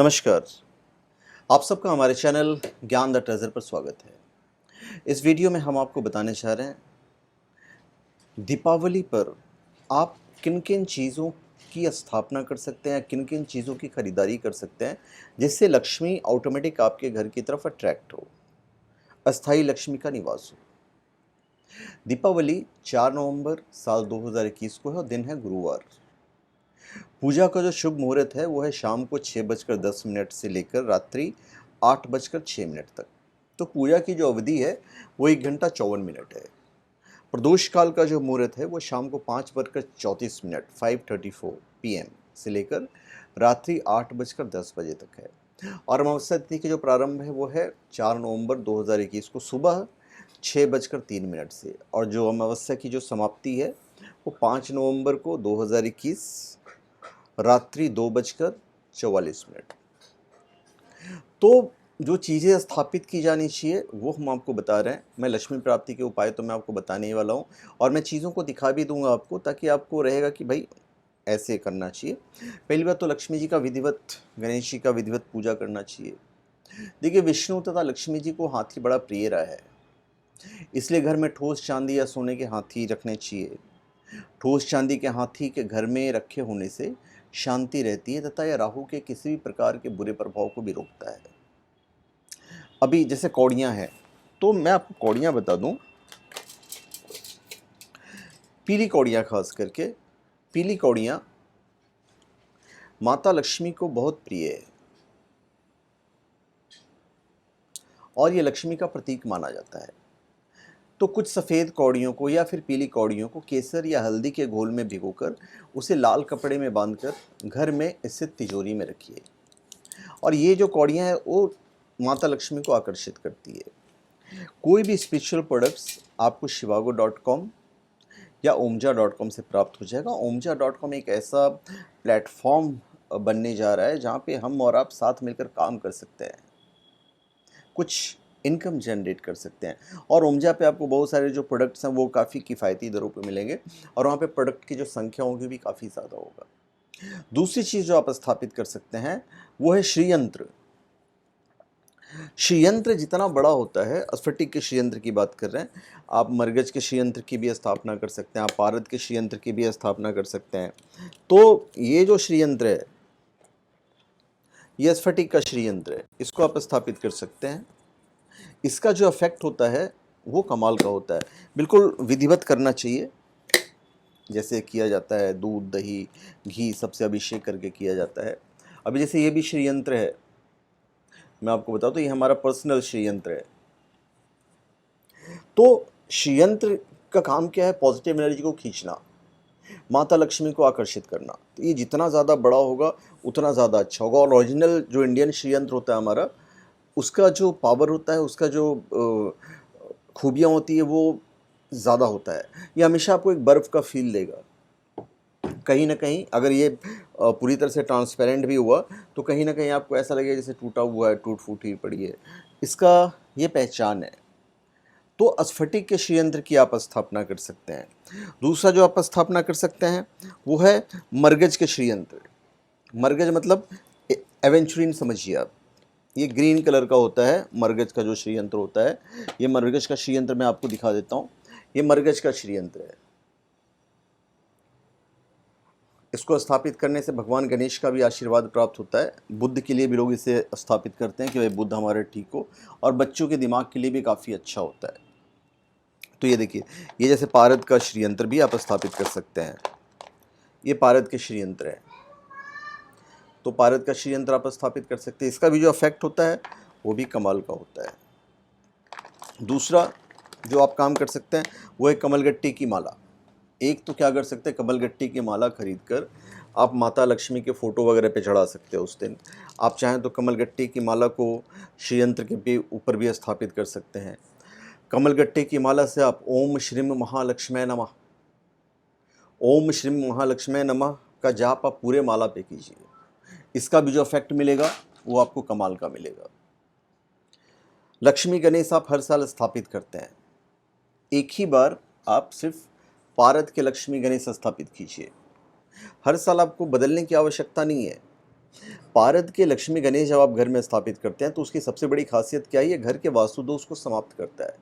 नमस्कार। आप सबका हमारे चैनल ज्ञान द ट्रेजर पर स्वागत है। इस वीडियो में हम आपको बताने चाह रहे हैं दीपावली पर आप किन-किन चीज़ों की स्थापना कर सकते हैं, किन-किन चीज़ों की खरीदारी कर सकते हैं जिससे लक्ष्मी ऑटोमेटिक आपके घर की तरफ अट्रैक्ट हो, अस्थायी लक्ष्मी का निवास हो। दीपावली 4 नवंबर साल 2021 को है और दिन है गुरुवार। पूजा का जो शुभ मुहूर्त है वो है शाम को 6:10 से लेकर रात्रि 8:06 तक। तो पूजा की जो अवधि है वो 1 घंटा 54 मिनट है। प्रदोष काल का जो मुहूर्त है वो शाम को 5:34 5:34 पीएम से लेकर रात्रि 8:10 तक है। और अमावस्या तिथि के जो प्रारंभ है वो है 4 नवंबर 2021 को सुबह 6:03 से, और जो अमावस्या की जो समाप्ति है वो 5 नवंबर को 2021 रात्रि 2:44। तो जो चीज़ें स्थापित की जानी चाहिए वो हम आपको बता रहे हैं। मैं लक्ष्मी प्राप्ति के उपाय तो मैं आपको बताने ही वाला हूँ, और मैं चीज़ों को दिखा भी दूंगा आपको, ताकि आपको रहेगा कि भाई ऐसे करना चाहिए। पहली बात तो लक्ष्मी जी का विधिवत, गणेश जी का विधिवत पूजा करना चाहिए। देखिए, विष्णु तथा लक्ष्मी जी को हाथी बड़ा प्रिय रहा है, इसलिए घर में ठोस चांदी या सोने के हाथी रखने चाहिए। ठोस चांदी के हाथी के घर में रखे होने से शांति रहती है तथा यह राहु के किसी भी प्रकार के बुरे प्रभाव को भी रोकता है। अभी जैसे कौड़ियाँ हैं, तो मैं आपको कौड़ियाँ बता दूं। पीली कौड़ियाँ, खास करके पीली कौड़ियाँ माता लक्ष्मी को बहुत प्रिय है और ये लक्ष्मी का प्रतीक माना जाता है। तो कुछ सफ़ेद कौड़ियों को या फिर पीली कौड़ियों को केसर या हल्दी के घोल में भिगोकर उसे लाल कपड़े में बांधकर घर में स्थित तिजोरी में रखिए। और ये जो कौड़ियाँ हैं वो माता लक्ष्मी को आकर्षित करती है। कोई भी स्पिरिचुअल प्रोडक्ट्स आपको shivago.com या omja.com से प्राप्त हो जाएगा। omja.com एक ऐसा प्लेटफॉर्म बनने जा रहा है जहाँ पे हम और आप साथ मिलकर काम कर सकते हैं, कुछ इनकम जनरेट कर सकते हैं। और ओमजा पे आपको बहुत सारे जो प्रोडक्ट्स हैं वो काफ़ी किफ़ायती दरों पे मिलेंगे, और वहाँ पे प्रोडक्ट की जो संख्या होगी भी काफ़ी ज़्यादा होगा। दूसरी चीज़ जो आप स्थापित कर सकते हैं वो है श्रीयंत्र। श्रीयंत्र जितना बड़ा होता है, स्फटिक के श्रीयंत्र की बात कर रहे हैं, आप मरगज के श्रीयंत्र की भी स्थापना कर सकते हैं, आप पारद के श्रीयंत्र की भी स्थापना कर सकते हैं। तो ये जो श्रीयंत्र है ये स्फटिक का श्रीयंत्र है, इसको आप स्थापित कर सकते हैं। इसका जो इफेक्ट होता है वो कमाल का होता है। बिल्कुल विधिवत करना चाहिए, जैसे किया जाता है दूध, दही, घी सबसे अभिषेक करके किया जाता है। अभी जैसे ये भी श्रीयंत्र है, मैं आपको बताऊं तो ये हमारा पर्सनल श्रीयंत्र है। तो श्रीयंत्र का काम क्या है? पॉजिटिव एनर्जी को खींचना, माता लक्ष्मी को आकर्षित करना। तो ये जितना ज़्यादा बड़ा होगा उतना ज़्यादा अच्छा होगा। और ओरिजिनल जो इंडियन श्रीयंत्र होता है हमारा, उसका जो पावर होता है, उसका जो खूबियाँ होती है वो ज़्यादा होता है। ये हमेशा आपको एक बर्फ़ का फील देगा। कहीं ना कहीं अगर ये पूरी तरह से ट्रांसपेरेंट भी हुआ तो कहीं ना कहीं आपको ऐसा लगेगा जैसे टूटा हुआ है, टूट फूटी पड़ी है। इसका ये पहचान है। तो स्फटिक के श्रीयंत्र की आप स्थापना कर सकते हैं। दूसरा जो आप स्थापना कर सकते हैं वो है मरगज के श्रीयंत्र। मरगज मतलब एवेंचुरिन समझिए आप। ये ग्रीन कलर का होता है मरगज का जो श्रीयंत्र होता है। ये मरगज का श्रीयंत्र मैं आपको दिखा देता हूँ। ये मरगज का श्रीयंत्र है। इसको स्थापित करने से भगवान गणेश का भी आशीर्वाद प्राप्त होता है। बुद्ध के लिए भी लोग इसे स्थापित करते हैं कि भाई बुद्ध हमारे ठीक हो, और बच्चों के दिमाग के लिए भी काफ़ी अच्छा होता है। तो ये देखिए, ये जैसे पारद का श्रीयंत्र भी आप स्थापित कर सकते हैं। ये पारद के श्रीयंत्र है, तो पारद का श्रीयंत्र आप स्थापित कर सकते हैं। इसका भी जो इफेक्ट होता है वो भी कमाल का होता है। दूसरा जो आप काम कर सकते हैं वो है कमलगट्टी की माला। एक तो क्या कर सकते हैं, कमलगट्टी की माला खरीद कर आप माता लक्ष्मी के फ़ोटो वगैरह पे चढ़ा सकते हो उस दिन। आप चाहें तो कमलगट्टी की माला को श्रीयंत्र के भी ऊपर भी स्थापित कर सकते हैं। कमलगट्टी की माला से आप ओम श्रीम महालक्ष्मी नमः, ओम श्रीम महालक्ष्मी नमः का जाप आप पूरे माला पे कीजिए। इसका भी जो इफेक्ट मिलेगा वो आपको कमाल का मिलेगा। लक्ष्मी गणेश आप हर साल स्थापित करते हैं, एक ही बार आप सिर्फ पारद के लक्ष्मी गणेश स्थापित कीजिए। हर साल आपको बदलने की आवश्यकता नहीं है। पारद के लक्ष्मी गणेश जब आप घर में स्थापित करते हैं तो उसकी सबसे बड़ी खासियत क्या है, ये घर के वास्तु दोष को समाप्त करता है।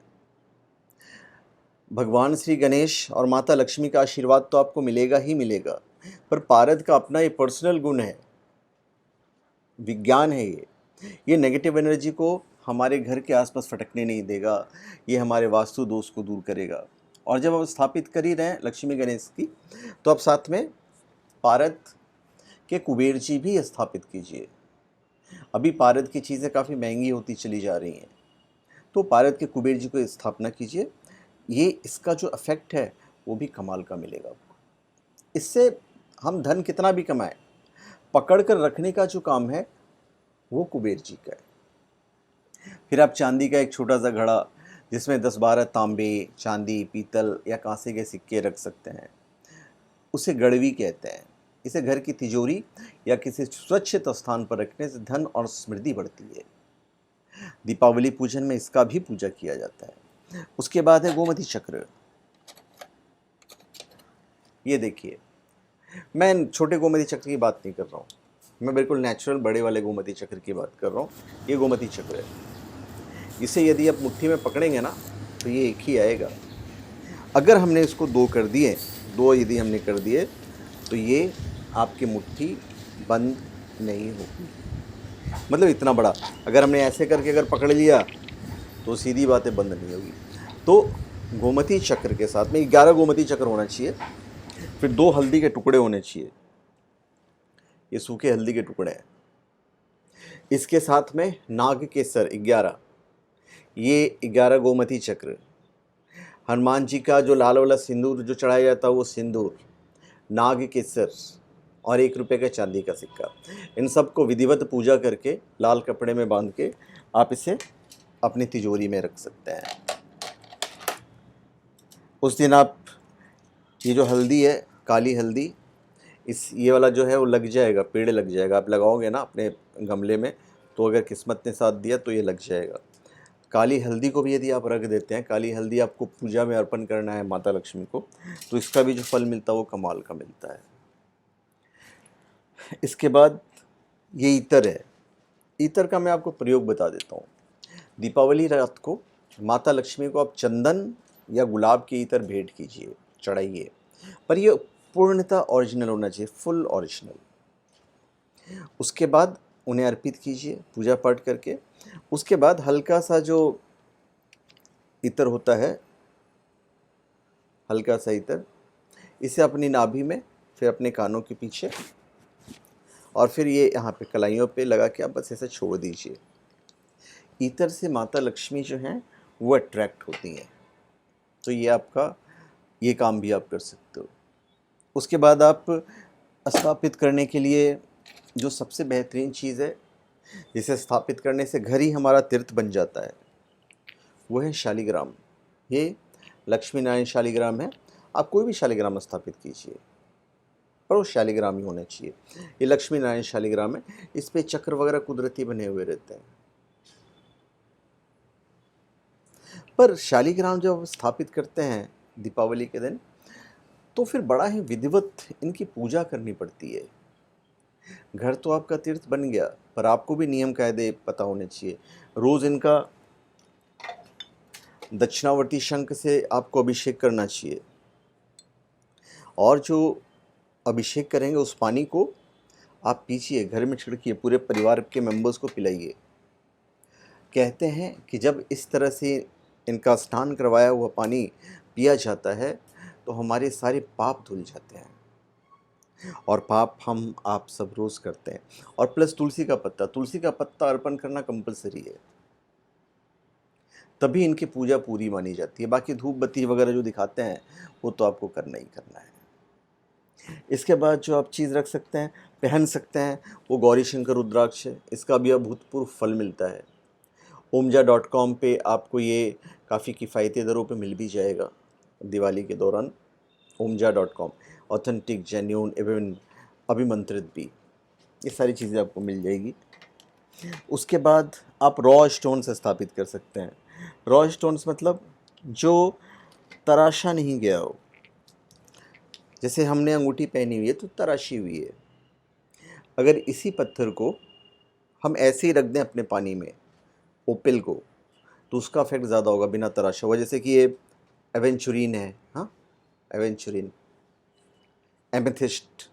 भगवान श्री गणेश और माता लक्ष्मी का आशीर्वाद तो आपको मिलेगा ही मिलेगा, पर पारद का अपना ये पर्सनल गुण है, विज्ञान है ये नेगेटिव एनर्जी को हमारे घर के आसपास फटकने नहीं देगा, ये हमारे वास्तु दोष को दूर करेगा। और जब आप स्थापित कर ही रहे हैं लक्ष्मी गणेश की, तो आप साथ में पारद के कुबेर जी भी स्थापित कीजिए। अभी पारद की चीज़ें काफ़ी महंगी होती चली जा रही हैं, तो पारद के कुबेर जी को स्थापना कीजिए। ये इसका जो इफेक्ट है वो भी कमाल का मिलेगा आपको। इससे हम धन कितना भी कमाएं, पकड़ कर रखने का जो काम है वो कुबेर जी का है। फिर आप चांदी का एक छोटा सा घड़ा जिसमें 10-12 तांबे, चांदी, पीतल या कांसे के सिक्के रख सकते हैं, उसे गड़वी कहते हैं। इसे घर की तिजोरी या किसी सुरक्षित स्थान पर रखने से धन और समृद्धि बढ़ती है। दीपावली पूजन में इसका भी पूजा किया जाता है। उसके बाद है गोमती चक्र। ये देखिए, मैं छोटे गोमती चक्र की बात नहीं कर रहा हूँ, मैं बिल्कुल नेचुरल बड़े वाले गोमती चक्र की बात कर रहा हूँ। ये गोमती चक्र है, इसे यदि आप मुट्ठी में पकड़ेंगे ना तो ये एक ही आएगा। अगर हमने इसको दो कर दिए, दो यदि हमने कर दिए तो ये आपकी मुट्ठी बंद नहीं होगी। मतलब इतना बड़ा अगर हमने ऐसे करके अगर पकड़ लिया तो सीधी बातें बंद नहीं होगी। तो गोमती चक्र के साथ में 11 गोमती चक्र होना चाहिए, फिर 2 हल्दी के टुकड़े होने चाहिए, ये सूखे हल्दी के टुकड़े हैं। इसके साथ में नाग के सर 11, ये 11 गोमती चक्र। हनुमान जी का जो लाल वाला सिंदूर जो चढ़ाया जाता है वो सिंदूर, नाग के सर और 1 रुपये का चांदी का सिक्का, इन सब को विधिवत पूजा करके लाल कपड़े में बांध के आप इसे अपनी तिजोरी में रख सकते हैं। उस दिन आप ये जो हल्दी है, काली हल्दी, इस ये वाला जो है वो लग जाएगा, पेड़ लग जाएगा। आप लगाओगे ना अपने गमले में तो अगर किस्मत ने साथ दिया तो ये लग जाएगा। काली हल्दी को भी यदि आप रख देते हैं, काली हल्दी आपको पूजा में अर्पण करना है माता लक्ष्मी को, तो इसका भी जो फल मिलता है वो कमाल का मिलता है। इसके बाद ये इत्र है। इत्र का मैं आपको प्रयोग बता देता हूँ। दीपावली रात को माता लक्ष्मी को आप चंदन या गुलाब के इत्र भेंट कीजिए, चढ़ाइए, पर ये पूर्णतः ओरिजिनल होना चाहिए, फुल ओरिजिनल। उसके बाद उन्हें अर्पित कीजिए पूजा पाठ करके। उसके बाद हल्का सा जो इत्र होता है, हल्का सा इत्र, इसे अपनी नाभि में, फिर अपने कानों के पीछे और फिर ये यहाँ पे कलाइयों पे लगा के आप बस ऐसे छोड़ दीजिए। इत्र से माता लक्ष्मी जो हैं वो अट्रैक्ट होती हैं, तो ये आपका ये काम भी आप कर सकते हो। उसके बाद आप स्थापित करने के लिए जो सबसे बेहतरीन चीज़ है, जिसे स्थापित करने से घर ही हमारा तीर्थ बन जाता है, वो है शालिग्राम। ये लक्ष्मी नारायण शालिग्राम है। आप कोई भी शालिग्राम स्थापित कीजिए, पर वो शालिग्राम ही होना चाहिए। ये लक्ष्मी नारायण शालिग्राम है, इस पे चक्र वगैरह कुदरती बने हुए रहते हैं। पर शालिग्राम जब स्थापित करते हैं दीपावली के दिन, तो फिर बड़ा ही विधिवत इनकी पूजा करनी पड़ती है। घर तो आपका तीर्थ बन गया, पर आपको भी नियम कायदे पता होने चाहिए। रोज़ इनका दक्षिणावर्ती शंख से आपको अभिषेक करना चाहिए, और जो अभिषेक करेंगे उस पानी को आप पीजिए, घर में छिड़किए, पूरे परिवार के मेंबर्स को पिलाइए। कहते हैं कि जब इस तरह से इनका स्नान करवाया हुआ पानी पिया जाता है तो हमारे सारे पाप धुल जाते हैं, और पाप हम आप सब रोज़ करते हैं। और प्लस तुलसी का पत्ता अर्पण करना कंपलसरी है, तभी इनकी पूजा पूरी मानी जाती है। बाकी धूप बत्ती वगैरह जो दिखाते हैं वो तो आपको करना ही करना है। इसके बाद जो आप चीज़ रख सकते हैं, पहन सकते हैं, वो गौरी शंकर रुद्राक्ष है। इसका भी अभूतपूर्व फल मिलता है। omja.com पे आपको ये काफ़ी किफ़ायती दरों पे मिल भी जाएगा दिवाली के दौरान। omja.com, ऑथेंटिक, जेन्युइन एवं अभिमंत्रित भी, ये सारी चीज़ें आपको मिल जाएगी। उसके बाद आप रॉ स्टोन्स स्थापित कर सकते हैं। रॉ स्टोन्स मतलब जो तराशा नहीं गया हो। जैसे हमने अंगूठी पहनी हुई है तो तराशी हुई है, अगर इसी पत्थर को हम ऐसे ही रख दें अपने पानी में, ओपिल को, तो उसका इफेक्ट ज़्यादा होगा बिना तराशा हुआ। जैसे कि ये एवेंचुरीन है, हाँ, एवेंचुरीन, एमेथिस्ट,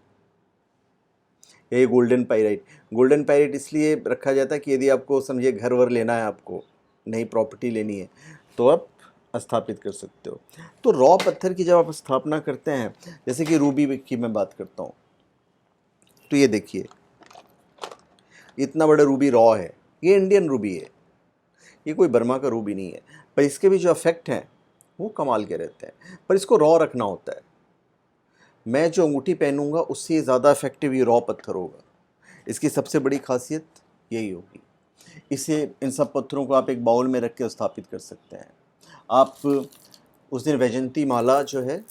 ये गोल्डन पाइराइट। गोल्डन पाइराइट इसलिए रखा जाता है कि यदि आपको समझिए घर वर लेना है, आपको नई प्रॉपर्टी लेनी है, तो आप स्थापित कर सकते हो। तो रॉ पत्थर की जब आप स्थापना करते हैं, जैसे कि रूबी की मैं बात करता हूँ, तो ये देखिए इतना बड़ा रूबी रॉ है, ये इंडियन रूबी है, ये कोई बर्मा का रूबी नहीं है, पर इसके भी जो इफेक्ट हैं वो कमाल के रहते हैं। पर इसको रॉ रखना होता है। मैं जो अंगूठी पहनूंगा उससे ज़्यादा इफेक्टिव ये रॉ पत्थर होगा। इसकी सबसे बड़ी खासियत यही होगी। इसे, इन सब पत्थरों को आप एक बाउल में रख के स्थापित कर सकते हैं। आप उस दिन वैजयंती माला जो है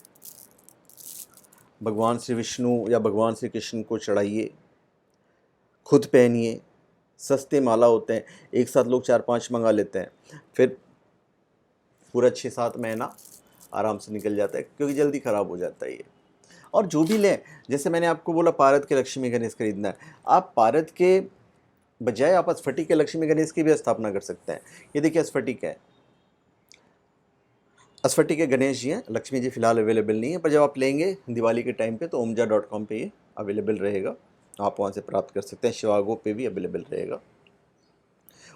भगवान श्री विष्णु या भगवान श्री कृष्ण को चढ़ाइए, खुद पहनिए। सस्ते माला होते हैं, एक साथ लोग 4-5 मंगा लेते हैं, फिर पूरा 6-7 महीना आराम से निकल जाता है, क्योंकि जल्दी ख़राब हो जाता है ये। और जो भी लें, जैसे मैंने आपको बोला पारद के लक्ष्मी गणेश खरीदना है, आप पारद के बजाय आप स्फटिक के लक्ष्मी गणेश की भी स्थापना कर सकते हैं। ये देखिए स्फटिक है, स्फटिक के गणेश जी हैं, लक्ष्मी जी फिलहाल अवेलेबल नहीं है, पर जब आप लेंगे दिवाली के टाइम पे तो omja.com पे ये अवेलेबल रहेगा, आप वहाँ से प्राप्त कर सकते हैं। शिवागो पे भी अवेलेबल रहेगा,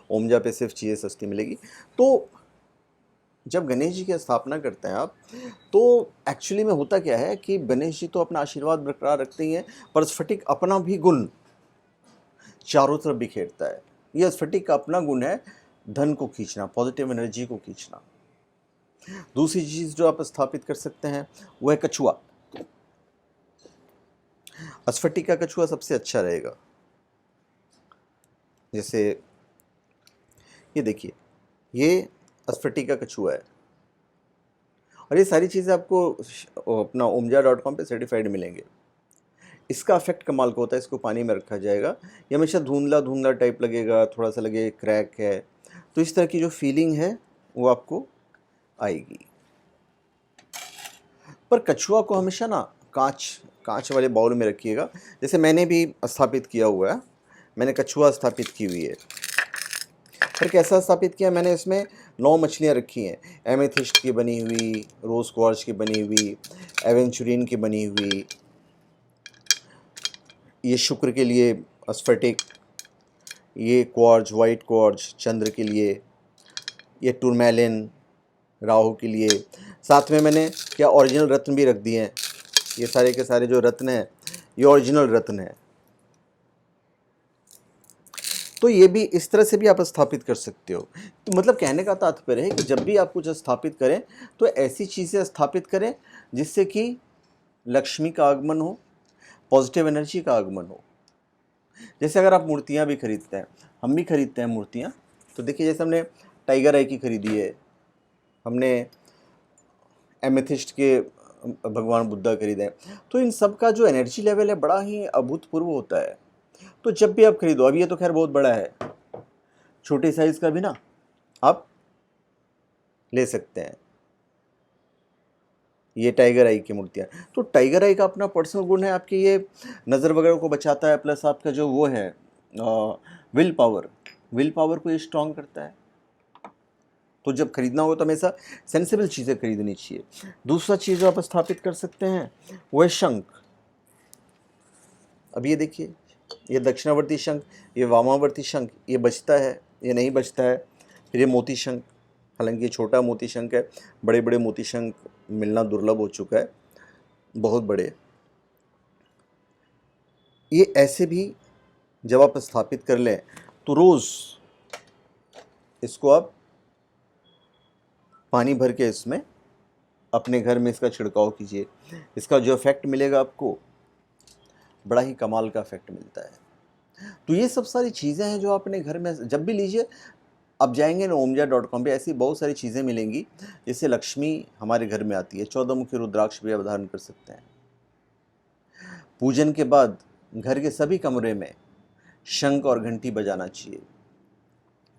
ओमजा पे सिर्फ चीज़ें सस्ती मिलेगी। तो जब गणेश जी की स्थापना करते हैं आप, तो एक्चुअली में होता क्या है कि गणेश जी तो अपना आशीर्वाद बरकरार रखते ही हैं, पर स्फटिक अपना भी गुण चारों तरफ बिखेरता है। यह स्फटिक का अपना गुण है धन को खींचना, पॉजिटिव एनर्जी को खींचना। दूसरी चीज़ जो आप स्थापित कर सकते हैं वह है कछुआ। स्फटिक का कछुआ सबसे अच्छा रहेगा। जैसे ये देखिए, ये स्फटिक का कछुआ है, और ये सारी चीज़ें आपको अपना omja.com पे सर्टिफाइड मिलेंगे। इसका इफेक्ट कमाल का होता है। इसको पानी में रखा जाएगा, ये हमेशा धुंधला धुंधला टाइप लगेगा, थोड़ा सा लगे क्रैक है, तो इस तरह की जो फीलिंग है वो आपको आएगी। पर कछुआ को हमेशा ना कांच वाले बाउल में रखिएगा। जैसे मैंने भी स्थापित किया हुआ है, मैंने कछुआ स्थापित की हुई है। पर कैसा स्थापित किया मैंने, इसमें 9 मछलियाँ रखी हैं, एमेथिस्ट की बनी हुई, रोज़ क्वार्ट्ज की बनी हुई, एवेंचुरीन की बनी हुई, ये शुक्र के लिए स्फटिक, ये क्वार्ट्ज, वाइट क्वार्ट्ज चंद्र के लिए, ये टूरमैलिन राहु के लिए। साथ में मैंने क्या ओरिजिनल रत्न भी रख दिए हैं। ये सारे के सारे जो रत्न हैं ये ओरिजिनल रत्न है। तो ये भी इस तरह से भी आप स्थापित कर सकते हो। तो मतलब कहने का तात्पर्य है कि जब भी आप कुछ स्थापित करें तो ऐसी चीज़ें स्थापित करें जिससे कि लक्ष्मी का आगमन हो, पॉजिटिव एनर्जी का आगमन हो। जैसे अगर आप मूर्तियाँ भी खरीदते हैं, हम भी खरीदते हैं मूर्तियाँ, तो देखिए जैसे हमने टाइगर आई की खरीदी है, हमने एमेथिस्ट के भगवान बुद्धा खरीदे हैं, तो इन सब का जो एनर्जी लेवल है बड़ा ही अभूतपूर्व होता है। तो जब भी आप खरीदो, अभी ये तो खैर बहुत बड़ा है, छोटे साइज़ का भी ना आप ले सकते हैं, ये टाइगर आई की मूर्तियाँ। तो टाइगर आई का अपना पर्सनल गुण है, आपकी ये नज़र वगैरह को बचाता है, प्लस आपका जो वो है विल पावर को ये स्ट्रॉन्ग करता है। तो जब खरीदना हो तो हमेशा सेंसिबल चीज़ें खरीदनी चाहिए। दूसरा चीज़ जो आप स्थापित कर सकते हैं वो है शंख। अब ये देखिए, ये दक्षिणावर्ती शंख, ये वामावर्ती शंख, ये बजता है, ये नहीं बजता है। फिर ये मोती शंख, हालांकि ये छोटा मोती शंख है, बड़े बड़े मोती शंख मिलना दुर्लभ हो चुका है, बहुत बड़े। ये ऐसे भी जब आप स्थापित कर लें तो रोज़ इसको आप पानी भर के इसमें अपने घर में इसका छिड़काव कीजिए। इसका जो इफेक्ट मिलेगा आपको, बड़ा ही कमाल का इफेक्ट मिलता है। तो ये सब सारी चीज़ें हैं जो आप अपने घर में जब भी लीजिए, आप जाएंगे ना omja.com पे, ऐसी बहुत सारी चीज़ें मिलेंगी जिससे लक्ष्मी हमारे घर में आती है। 14 मुखी रुद्राक्ष भी आप धारण कर सकते हैं। पूजन के बाद घर के सभी कमरे में शंख और घंटी बजाना चाहिए।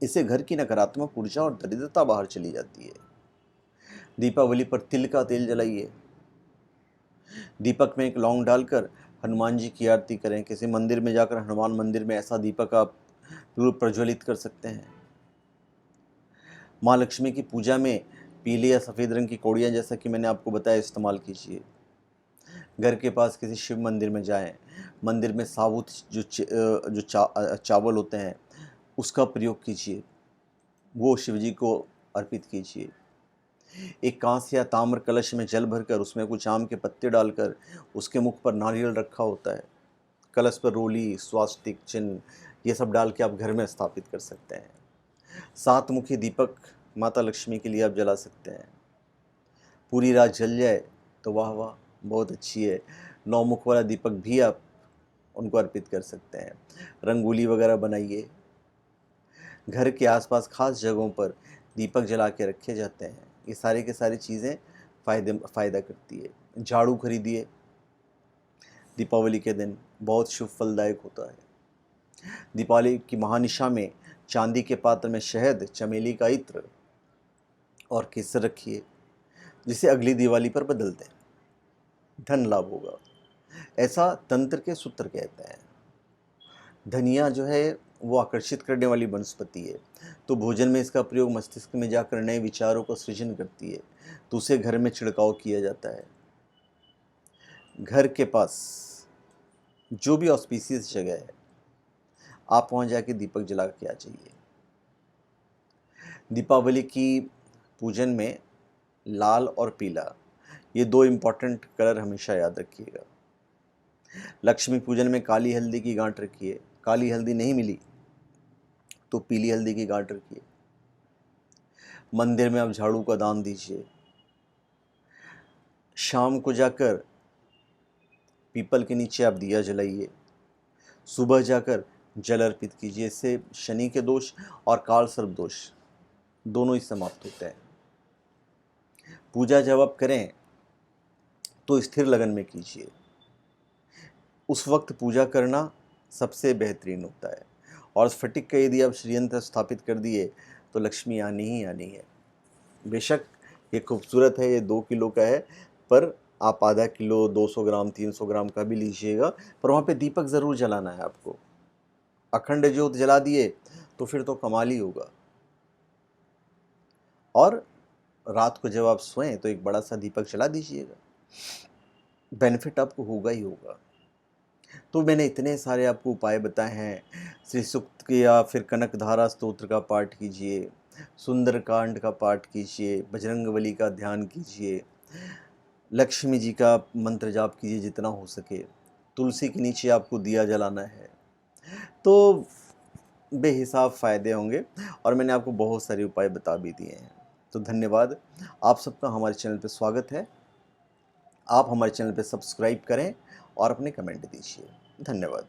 इससे घर की नकारात्मक ऊर्जा और दरिद्रता बाहर चली जाती है। दीपावली पर तिल का तेल जलाइए, दीपक में एक लौंग डालकर हनुमान जी की आरती करें, किसी मंदिर में जाकर हनुमान मंदिर में ऐसा दीपक आप प्रज्वलित कर सकते हैं। माँ लक्ष्मी की पूजा में पीले या सफ़ेद रंग की कौड़ियाँ, जैसा कि मैंने आपको बताया, इस्तेमाल कीजिए। घर के पास किसी शिव मंदिर में जाएं, मंदिर में साबुत चावल होते हैं उसका प्रयोग कीजिए, वो शिव जी को अर्पित कीजिए। एक कांस या ताम्र कलश में जल भरकर उसमें कुछ आम के पत्ते डालकर उसके मुख पर नारियल रखा होता है, कलश पर रोली, स्वास्तिक चिन्ह, ये सब डाल के आप घर में स्थापित कर सकते हैं। 7 मुखी दीपक माता लक्ष्मी के लिए आप जला सकते हैं। पूरी रात जल जाए तो वाह वाह, बहुत अच्छी है। 9 मुख वाला दीपक भी आप उनको अर्पित कर सकते हैं। रंगोली वगैरह बनाइए। घर के आसपास खास जगहों पर दीपक जला के रखे जाते हैं। ये सारी की सारी चीज़ें फ़ायदा करती है। झाड़ू खरीदिए, दीपावली के दिन बहुत शुभ फलदायक होता है। दीपावली की महानिशा में चांदी के पात्र में शहद, चमेली का इत्र और केसर रखिए, जिसे अगली दिवाली पर बदल दें, धन लाभ होगा। ऐसा तंत्र के सूत्र कहते हैं। धनिया जो है वो आकर्षित करने वाली वनस्पति है, तो भोजन में इसका प्रयोग मस्तिष्क में जाकर नए विचारों का सृजन करती है, तो उसे घर में छिड़काव किया जाता है। घर के पास जो भी ऑस्पिशियस जगह है, आप वहाँ जाके दीपक जला के आ जाइए। दीपावली की पूजन में लाल और पीला, ये 2 इम्पॉर्टेंट कलर हमेशा याद रखिएगा। लक्ष्मी पूजन में काली हल्दी की गांठ रखिए। काली हल्दी नहीं मिली तो पीली हल्दी की गांठ रखिए। मंदिर में आप झाड़ू का दान दीजिए। शाम को जाकर पीपल के नीचे आप दिया जलाइए। सुबह जाकर जल अर्पित कीजिए। इससे शनि के दोष और काल सर्प दोष दोनों ही समाप्त होते हैं। पूजा जब आप करें तो स्थिर लगन में कीजिए। उस वक्त पूजा करना सबसे बेहतरीन होता है। और स्फटिक का यदि आप श्रीयंत्र स्थापित कर दिए तो लक्ष्मी आनी ही आनी है। बेशक ये खूबसूरत है, ये 2 किलो का है, पर आप आधा किलो, 200 ग्राम, 300 ग्राम का भी लीजिएगा, पर वहाँ पे दीपक ज़रूर जलाना है आपको। अखंड ज्योत जला दिए तो फिर तो कमाल ही होगा। और रात को जब आप सोएं तो एक बड़ा सा दीपक जला दीजिएगा, बेनिफिट आपको होगा ही होगा। तो मैंने इतने सारे आपको उपाय बताए हैं। श्री सूक्त के या फिर कनकधारा स्तोत्र का पाठ कीजिए, सुंदरकांड का पाठ कीजिए, बजरंगबली का ध्यान कीजिए, लक्ष्मी जी का मंत्र जाप कीजिए जितना हो सके। तुलसी के नीचे आपको दिया जलाना है, तो बेहिसाब फ़ायदे होंगे और मैंने आपको बहुत सारे उपाय बता भी दिए हैं। तो धन्यवाद, आप सबका हमारे चैनल पे स्वागत है। आप हमारे चैनल पे सब्सक्राइब करें और अपने कमेंट दीजिए। धन्यवाद।